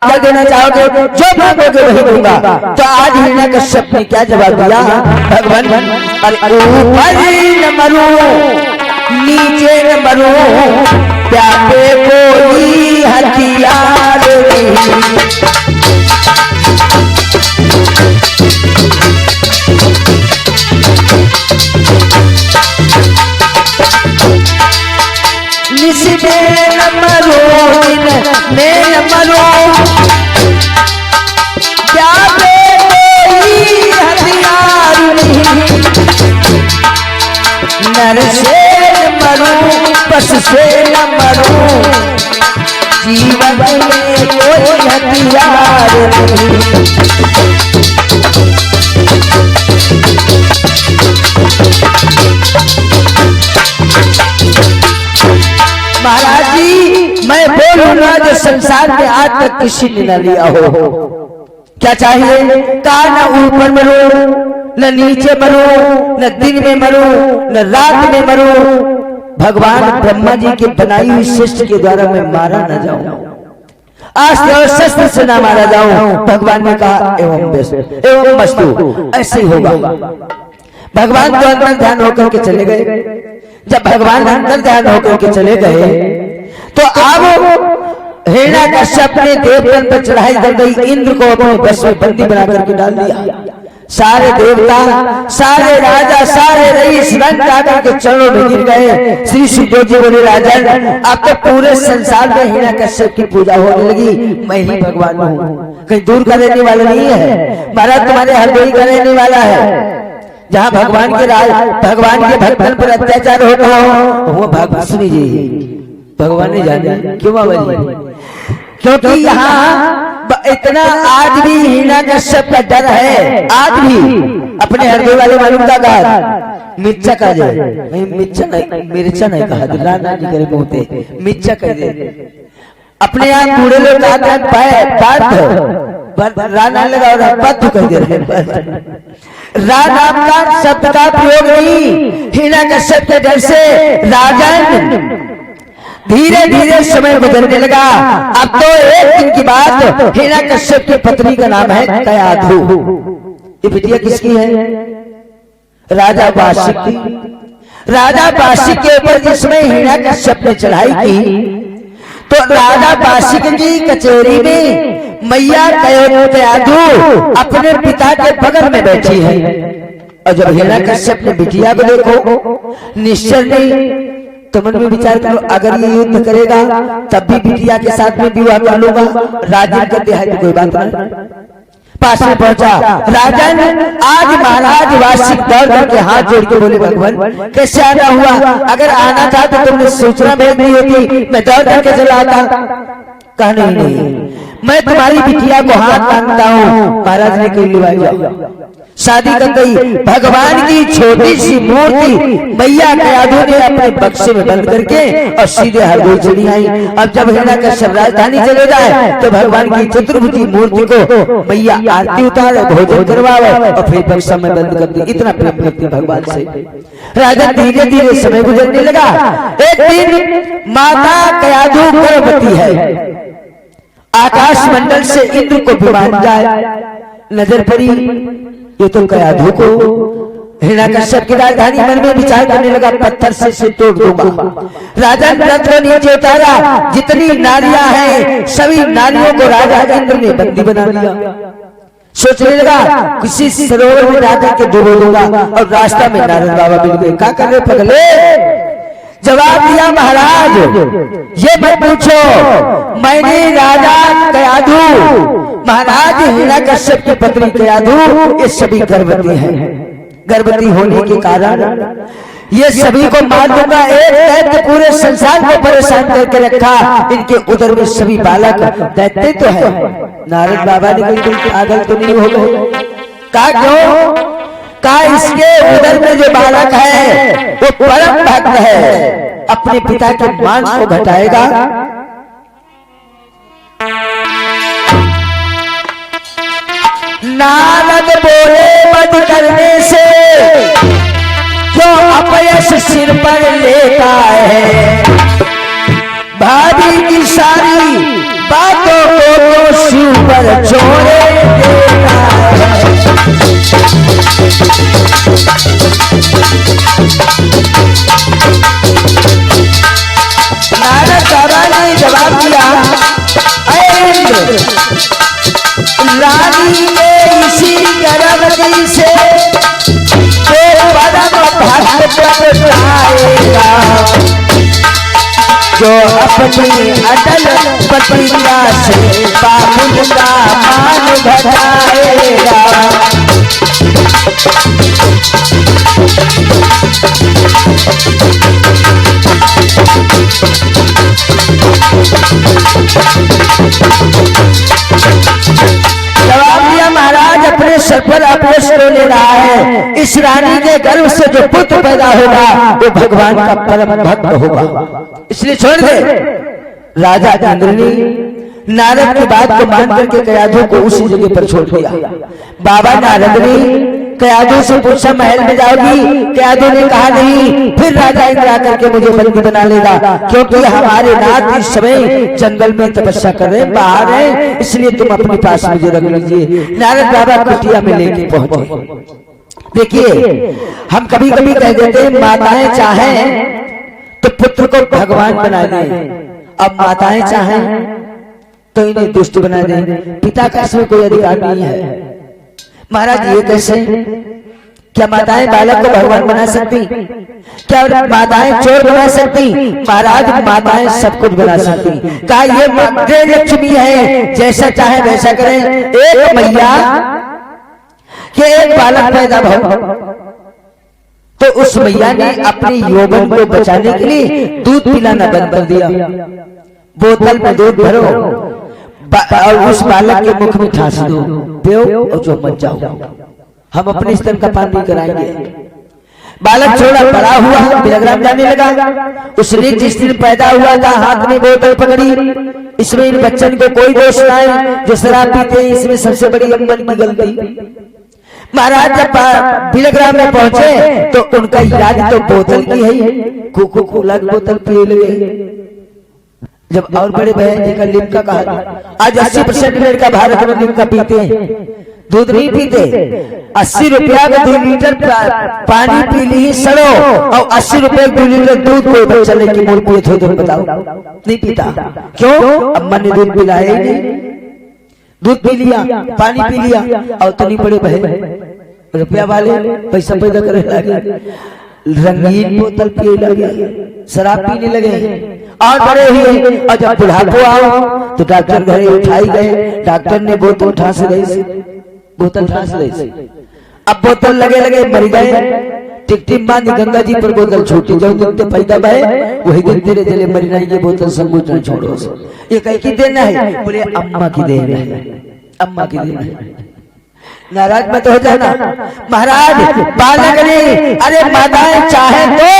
क्या देना चाहोगे? जो मांगोगे वही दूंगा। तो आज हिरण्यकश्यप ने क्या जवाब दिया? भगवान, अरे ऊपर न मरो नीचे न मरो, प्यापे कोई हथियार नहीं। निस्बे न मरो में न मरो, प्यापे कोई हथियार नहीं। नर से न मरो पशु से न मरो, जीवन में कोई हथियार नहीं। महाराज जी, मैं बोलूंगा जो संसार में आज तक किसी ने न लिया हो। क्या चाहिए? कहा न ऊपर मरो न नीचे मरो, न दिन में मरो न रात में मरो, भगवान ब्रह्मा जी की बनाई हुई सृष्टि के द्वारा मैं मारा न जाऊं, अस्त्र और शस्त्र से न मारा जाऊं। भगवान ने कहा एवं मस्तु, ऐसे ही होगा। भगवान तो अंदर ध्यान होकर के चले गए। जब भगवान अंदर ध्यान होकर के चले गए तो अब हिरण्यकश्यप ने देवतन पर चढ़ाई कर गई, इंद्र को अपने बस में बंदी बना करके डाल दिया। सारे देवता, सारे राजा, सारे रईस रंग आकर के चरणों में गिर गए। श्री शिव जी बोले, राजन अब तो पूरे संसार में हिरण्यकश्यप की पूजा होने लगी, मैं ही भगवान हूँ, कहीं दूर का रहने वाला नहीं है। महाराज तुम्हारे हरदोई का रहने वाला है। जहाँ भगवान के राज, भगवान के भक्तन पर अत्याचार होता हो वो भगवान, सुनी जी भगवान ने जाने क्यों बाबा जी, क्योंकि यहाँ इतना आज भी हिरण्यकश्यप का डर है। आज भी अपने हृदय वाले मालूम का गार मिर्चा का जाए, मिर्चा नहीं कहा, राना जी करे बोलते मिर्चा कह दे। अपने यहाँ बूढ़े लोग राना लगा और पद कह दे रहे। राम का शब्द का प्रयोग नहीं, हिरण्यकश्यप के डर से राजन धीरे धीरे समय बदलने लगा। अब तो एक दिन की बात, हिरण्यकश्यप की पत्नी का नाम है कयाधु। ये बिटिया किसकी है? राजा वासिक की। राजा वासिक के ऊपर जिसमें हिरण्यकश्यप ने चढ़ाई की, तो राजा वासिक की कचहरी में मैया कयाधु अपने पिता के बगल में बैठी है। और जब हिरण्यकश्यप ने बिटिया को देखो, निश्चय नहीं तो मन में विचार करो, अगर ये युद्ध करेगा तब भी बिटिया के साथ में विवाह कर लूंगा। राजन कहते हैं कोई बात नहीं। पास में पहुंचा राजन, आज महाराज वासिक दौड़ करके हाथ जोड़ के बोले, भगवान कैसे आना हुआ? अगर आना था तो तुमने सूचना भेज दी होती, मैं दौड़ करके चला आता। कहा नहीं, मैं तुम्हारी बिटिया को हाथ मांगता हूँ। महाराज ने कही लिवाई, शादी कर गई। भगवान की छोटी सी मूर्ति मैया कयाधु ने अपने बक्से में बंद करके और सीधे हरदोई चली आई। अब जब हिरण्यकश्यप राजधानी चले जाए तो भगवान की चतुर्भुजी मूर्ति को मैया आरती उतारे, भोजन करवावे और फिर बक्सा में बंद कर दी। इतना प्रेम करती भगवान से। राजा धीरे धीरे समय गुजरने लगा। एक दिन माता कयाधु गर्भवती है। आकाश मंडल से इंद्र को विमान जाए, नजर पड़ी ये तो कयाधु को। हिरण्यकश्यप की राजधानी मन में विचार करने लगा, पत्थर से तोड़ दूंगा। राजा रथ को नीचे उतारा, जितनी नारियां हैं सभी नारियों को राजा इंद्र ने बंदी बना लिया। सोचने लगा किसी सरोवर में राजा के डुबो दूंगा। और रास्ता में नारद बाबा मिल गए। क्या कर रहे पगले? जवाब दिया, महाराज ये मत पूछो, मैंने राजा कयाधु, महाराज हिरण्यकश्यप की पत्नी कयाधु, ये सभी गर्भवती हैं। गर्भवती होने के कारण ये सभी को मार दूंगा। एक दैत्य पूरे संसार को परेशान करके रखा, इनके उदर में सभी बालक दैत्य तो है। नारद बाबा ने कही पागल तो नहीं हो गए? कहा क्यों? कहा इसके उदर में जो बालक है वो परम भक्त है, अपने पिता के मांस को घटाएगा। नारद बोले, वध करने से क्यों अपयश सिर पर लेता है? भाभी की सारी बातों को तो इंद्र रानी के इसी गर्भवती से तो परम भक्त प्रगटाएगा, जो अपनी अटल प्रतिज्ञा से बाबुल का मान घटाएगा। जवाब दिया महाराज अपने सर पर अपने को ले रहा है। इस रानी के गर्भ से जो पुत्र पैदा होगा वो भगवान का परम भक्त होगा, इसलिए छोड़ दे। राजा इंद्र ने नारद की बात को मान करके कयाधु को उसी जगह पर छोड़ दिया। बाबा नारद ने कयाधु से पूछा महल में जाओगी? कयाधु ने कहा नहीं, फिर राजा इंद्र आकर के मुझे बंदी बना लेगा, क्योंकि हमारे नाथ इस समय जंगल में तपस्या कर रहे, बाहर है, इसलिए तुम अपने पास मुझे रख लीजिए। नारद बाबा कुटिया में लेके पहुंचे। देखिए हम कभी कभी कह देते हैं माताएं चाहें तो पुत्र को भगवान बना दें, अब माताएं चाहें तो इन्हें दुष्ट बना दें। पिता का इसमें कोई अधिकार नहीं है। महाराज ये कैसे? क्या माताएं बालक को भगवान बना सकती? क्या माताएं चोर बना सकती? महाराज माताएं सब कुछ बना सकती। कहा ये माते लक्ष्मी है, जैसा चाहे वैसा करें। एक मैया के एक बालक पैदा हो तो उस मैया ने अपने यौवन को बचाने के लिए दूध पिलाना बंद कर दिया। बोतल में दूध भरो और उस बालक के मुख में ठास दो, पियो और जो मत जाओ, हम अपने स्तन का पान नहीं कराएंगे। बालक छोड़ा बड़ा हुआ, बिलग्राम जाने लगा। उसने जिस दिन पैदा हुआ था हाथ में बोतल पकड़ी। इसमें इन बच्चन को कोई दोष ना है जो शराब पीते, इसमें सबसे बड़ी अम्मन की गलती। महाराज जब बिलग्राम में पहुंचे तो उनका इलाज तो बोतल की है, कोको कोला की बोतल पिए लगे। जब और बड़े बहन जी का लिम्का कहा, आज 80% लड़का भारत में लिम्का पीते हैं, दूध नहीं पीते। 80 रुपया का 2 लीटर पानी पी ली सड़ो और 80 रुपए 2 लीटर दूध कोई बच्चा लेके मोड़ पिए थे, बताओ नहीं पीता क्यों? अम्मा ने दूध पिलाया ही नहीं, दूध पी लिया, पानी पी लिया और तनी बड़े बहन रुपया वाले पैसा पैदा करने लगे, रंगीन बोतल पिए लगे, शराब पीने लगे और बड़े हुए। और जब बुढ़ापो आओ तो डॉक्टर घरे उठाई गए, डॉक्टर ने बोतल ठास गई, बोतल ठास गई। अब बोतल लगे मर गए। टिकटिक बांध गंगा जी पर बोतल छूटी, जो दिन पैदा भय वही दिन तेरे जले मरना, ये बोतल संबोधन छोड़ो। ये कहीं की देना है? बोले अम्मा की देन है, अम्मा की देन है। नाराज मत हो जाना महाराज। बालक ने अरे माताएं चाहे तो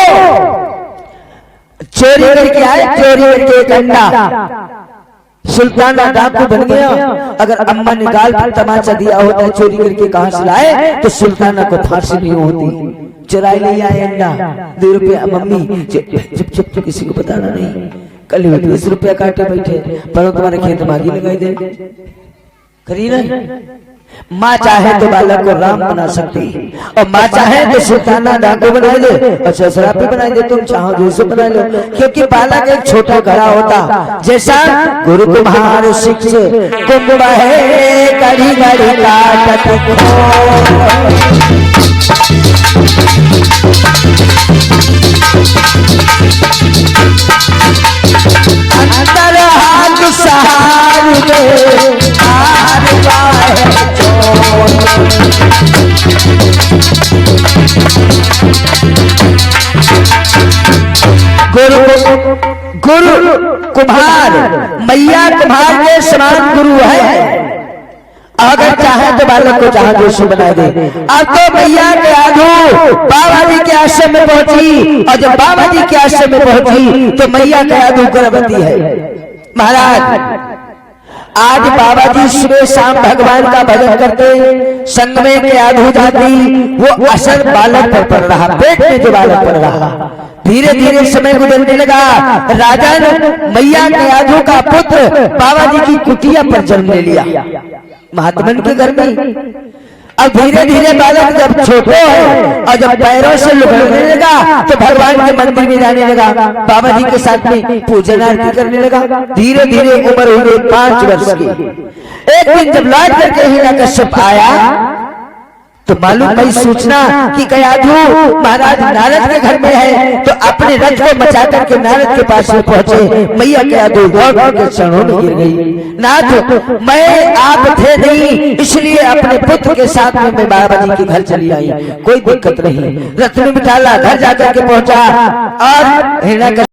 चोरी करके आए, चोरी करके एक अंडा सुल्ताना डाकू बन गया। अगर अम्मा ने गाल पर तमाचा दिया होता चोरी करके कहां से लाए तो सुल्ताना को फांसी नहीं होती। चुराई ले आए अंडा, 2 रुपया मम्मी चुप चुप किसी को बताना नहीं, कल 20 रुपया काटे बैठे पर तुम्हारे खेत में आगी लगाई दे करी ना। माँ चाहे तो बालक को राम बना सकती और माँ चाहे तो सुल्ताना डाकू बना दे, अच्छा शराबी बना दे, तुम चाहो जैसे बना लो। क्योंकि बालक एक छोटा घड़ा होता, जैसा गुरु तुम्हारे शिक्ष कुंभ है कड़ी कड़ी काटत अंतर हाथ सहार दे हार पाए गुरु कुम्हार मैया कुम्हार के समान गुरु है। अगर चाहे तो बालक को चाहे दोषी बना दे। अब तो मैया के आधू बाबा जी के आश्रम में पहुंची और जब बाबा जी के आश्रम में पहुंची तो मैया के आधू गर्भवती है। महाराज आज बाबा जी सुबह शाम भगवान का भजन करते, संग में के आधू जाती, वो असर बालक पर पड़ रहा, पेट में जो बालक पड़ रहा। धीरे धीरे समय गुजरने लगा। राजन मैया के आधू का पुत्र बाबा जी की कुटिया पर जन्म ले लिया, महात्मन के घर में। अब धीरे धीरे बालक जब छोटे है और जब पैरों से लुढ़कने लगा तो भगवान के मंदिर में जाने लगा, बाबा जी के साथ में पूजन आरती करने लगा। धीरे धीरे उम्र हो गई 5 वर्ष की। एक दिन जब लौट करके हिरण्यकश्यप आया तो मालूम नहीं सूचना कि कयाधु महाराज नारद के घर में है, तो अपने रथ को मचा करके नारद के पास में पहुंचे। मैया कयाधु दौड़ के चरणों में गिर गई। नाथ, मैं आप थे नहीं, इसलिए अपने पुत्र के साथ में मैं बाबा जी के घर चली आई, कोई दिक्कत नहीं। रथ में बिठाला, घर जाकर के पहुंचा और हिरण्यकश्यप